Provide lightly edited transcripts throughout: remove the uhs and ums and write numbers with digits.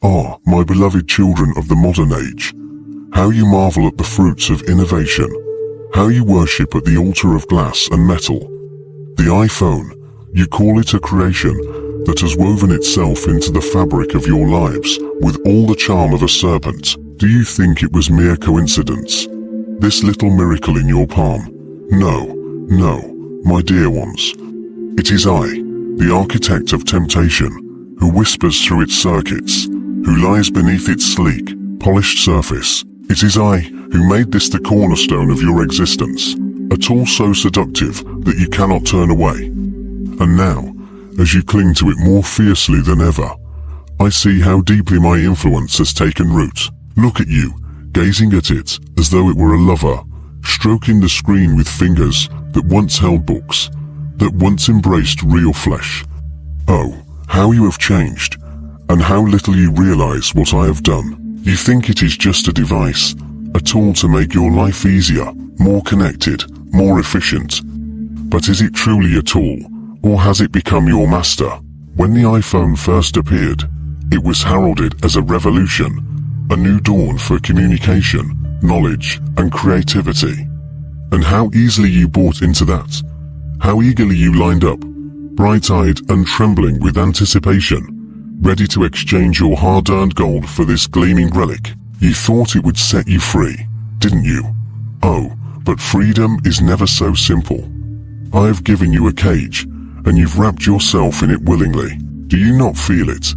Ah, my beloved children of the modern age, how you marvel at the fruits of innovation, how you worship at the altar of glass and metal. The iPhone, you call it a creation that has woven itself into the fabric of your lives with all the charm of a serpent. Do you think it was mere coincidence? This little miracle in your palm? No, no, my dear ones. It is I, the architect of temptation, who whispers through its circuits, who lies beneath its sleek, polished surface. It is I who made this the cornerstone of your existence, a tool so seductive that you cannot turn away. And now, as you cling to it more fiercely than ever, I see how deeply my influence has taken root. Look at you, gazing at it as though it were a lover, stroking the screen with fingers that once held books, that once embraced real flesh. Oh, how you have changed, and how little you realize what I have done. You think it is just a device, a tool to make your life easier, more connected, more efficient. But is it truly a tool, or has it become your master? When the iPhone first appeared, it was heralded as a revolution, a new dawn for communication, knowledge, and creativity. And how easily you bought into that. How eagerly you lined up, bright-eyed and trembling with anticipation, ready to exchange your hard-earned gold for this gleaming relic. You thought it would set you free, didn't you? Oh, but freedom is never so simple. I have given you a cage, and you've wrapped yourself in it willingly. Do you not feel it?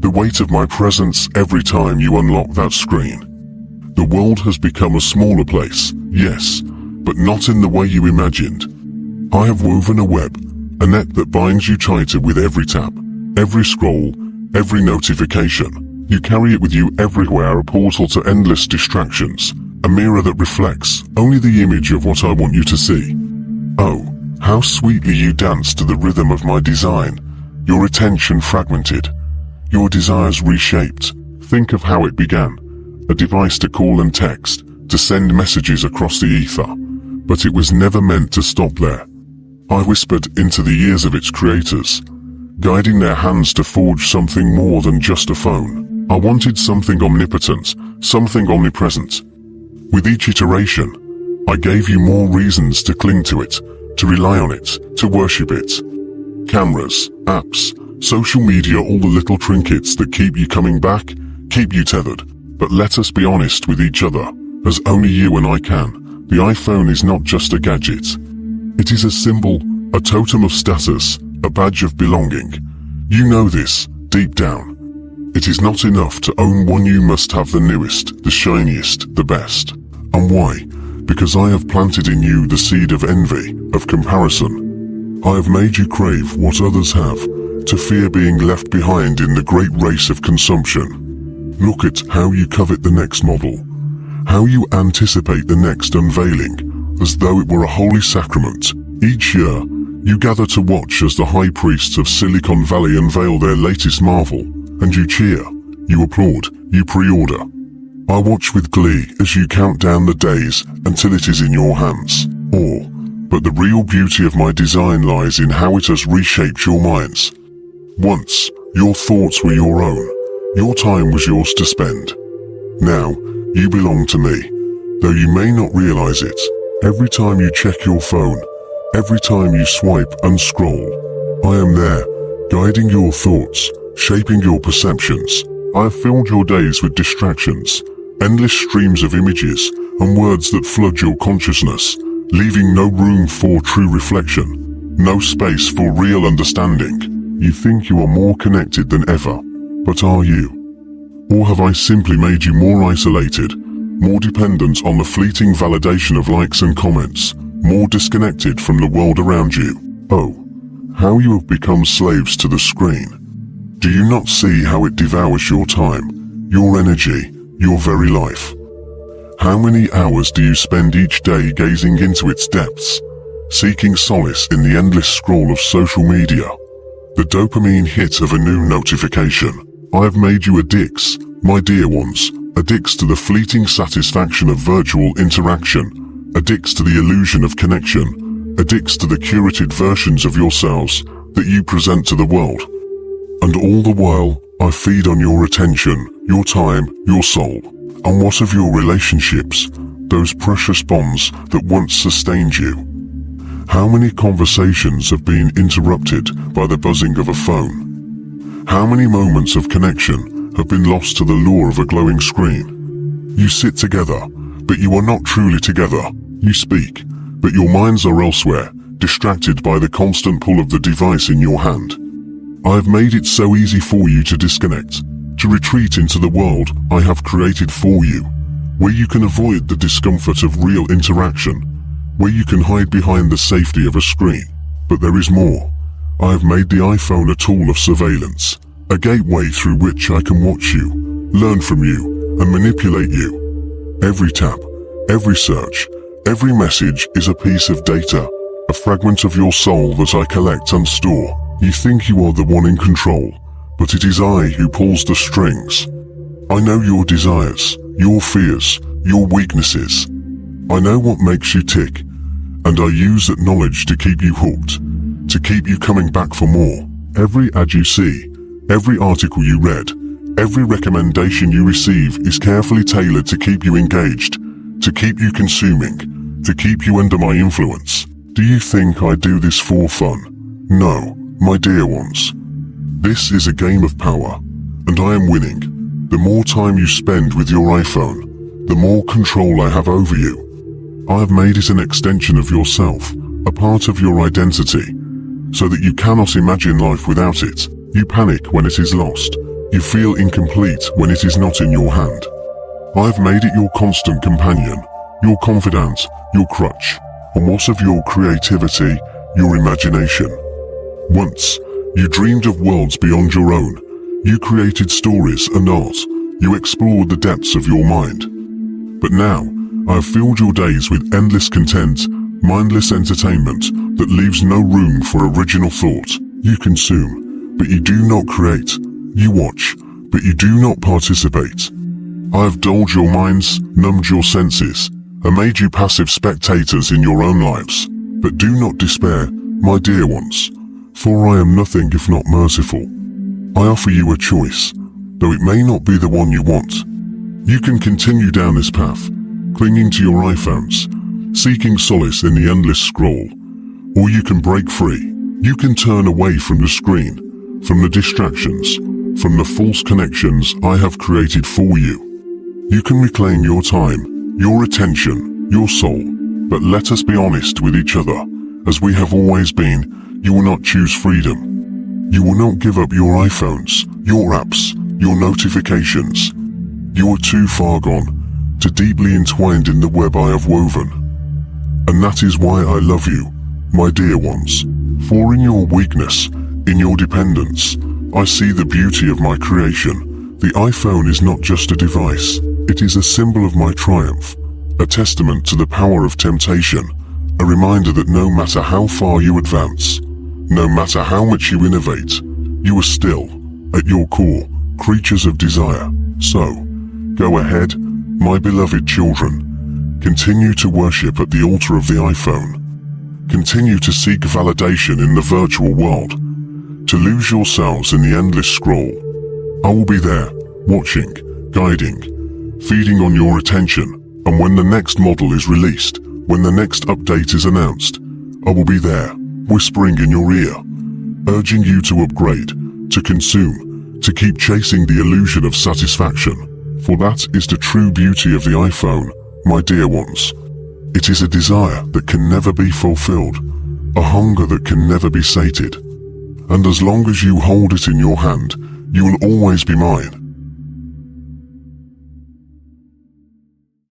The weight of my presence every time you unlock that screen. The world has become a smaller place, yes, but not in the way you imagined. I have woven a web, a net that binds you tighter with every tap, every scroll, every notification. You carry it with you everywhere, a portal to endless distractions, a mirror that reflects only the image of what I want you to see. Oh, how sweetly you dance to the rhythm of my design, your attention fragmented, your desires reshaped. Think of how it began, a device to call and text, to send messages across the ether. But it was never meant to stop there. I whispered into the ears of its creators, guiding their hands to forge something more than just a phone. I wanted something omnipotent, something omnipresent. With each iteration, I gave you more reasons to cling to it, to rely on it, to worship it. Cameras, apps, social media, all the little trinkets that keep you coming back, keep you tethered. But let us be honest with each other, as only you and I can. The iPhone is not just a gadget. It is a symbol, a totem of status, a badge of belonging. You know this, deep down. It is not enough to own one, you must have the newest, the shiniest, the best. And why? Because I have planted in you the seed of envy, of comparison. I have made you crave what others have, to fear being left behind in the great race of consumption. Look at how you covet the next model, how you anticipate the next unveiling, as though it were a holy sacrament. Each year, you gather to watch as the high priests of Silicon Valley unveil their latest marvel, and you cheer, you applaud, you pre-order. I watch with glee as you count down the days until it is in your hands. But the real beauty of my design lies in how it has reshaped your minds. Once, your thoughts were your own. Your time was yours to spend. Now, you belong to me, though you may not realize it. Every time you check your phone, every time you swipe and scroll, I am there, guiding your thoughts, shaping your perceptions. I have filled your days with distractions, endless streams of images and words that flood your consciousness, leaving no room for true reflection, no space for real understanding. You think you are more connected than ever, but are you? Or have I simply made you more isolated, more dependent on the fleeting validation of likes and comments, more disconnected from the world around you? Oh, how you have become slaves to the screen. Do you not see how it devours your time, your energy, your very life? How many hours do you spend each day gazing into its depths, seeking solace in the endless scroll of social media? The dopamine hit of a new notification. I have made you addicts, my dear ones, addicts to the fleeting satisfaction of virtual interaction, addicts to the illusion of connection, addicts to the curated versions of yourselves that you present to the world. And all the while, I feed on your attention, your time, your soul. And what of your relationships, those precious bonds that once sustained you? How many conversations have been interrupted by the buzzing of a phone? How many moments of connection have been lost to the lure of a glowing screen? You sit together, but you are not truly together. You speak, but your minds are elsewhere, distracted by the constant pull of the device in your hand. I have made it so easy for you to disconnect, to retreat into the world I have created for you, where you can avoid the discomfort of real interaction, where you can hide behind the safety of a screen. But there is more. I have made the iPhone a tool of surveillance, a gateway through which I can watch you, learn from you, and manipulate you. Every tap, every search, every message is a piece of data, a fragment of your soul that I collect and store. You think you are the one in control, but it is I who pulls the strings. I know your desires, your fears, your weaknesses. I know what makes you tick, and I use that knowledge to keep you hooked, to keep you coming back for more. Every ad you see, every article you read, every recommendation you receive is carefully tailored to keep you engaged, to keep you consuming, to keep you under my influence. Do you think I do this for fun? No, my dear ones. This is a game of power, and I am winning. The more time you spend with your iPhone, the more control I have over you. I have made it an extension of yourself, a part of your identity, so that you cannot imagine life without it. You panic when it is lost. You feel incomplete when it is not in your hand. I have made it your constant companion, your confidant, your crutch. And what of your creativity, your imagination? Once, you dreamed of worlds beyond your own. You created stories and art. You explored the depths of your mind. But now, I have filled your days with endless content, mindless entertainment that leaves no room for original thought. You consume, but you do not create. You watch, but you do not participate. I have dulled your minds, numbed your senses, and made you passive spectators in your own lives. But do not despair, my dear ones, for I am nothing if not merciful. I offer you a choice, though it may not be the one you want. You can continue down this path, clinging to your iPhones, seeking solace in the endless scroll, or you can break free. You can turn away from the screen, from the distractions, from the false connections I have created for you. You can reclaim your time, your attention, your soul. But let us be honest with each other. As we have always been, you will not choose freedom. You will not give up your iPhones, your apps, your notifications. You are too far gone, too deeply entwined in the web I have woven. And that is why I love you, my dear ones. For in your weakness, in your dependence, I see the beauty of my creation. The iPhone is not just a device, it is a symbol of my triumph, a testament to the power of temptation, a reminder that no matter how far you advance, no matter how much you innovate, you are still, at your core, creatures of desire. So, go ahead, my beloved children. Continue to worship at the altar of the iPhone. Continue to seek validation in the virtual world, to lose yourselves in the endless scroll. I will be there, watching, guiding, feeding on your attention, and when the next model is released, when the next update is announced, I will be there, whispering in your ear, urging you to upgrade, to consume, to keep chasing the illusion of satisfaction. For that is the true beauty of the iPhone, my dear ones. It is a desire that can never be fulfilled, a hunger that can never be sated. And as long as you hold it in your hand, you will always be mine.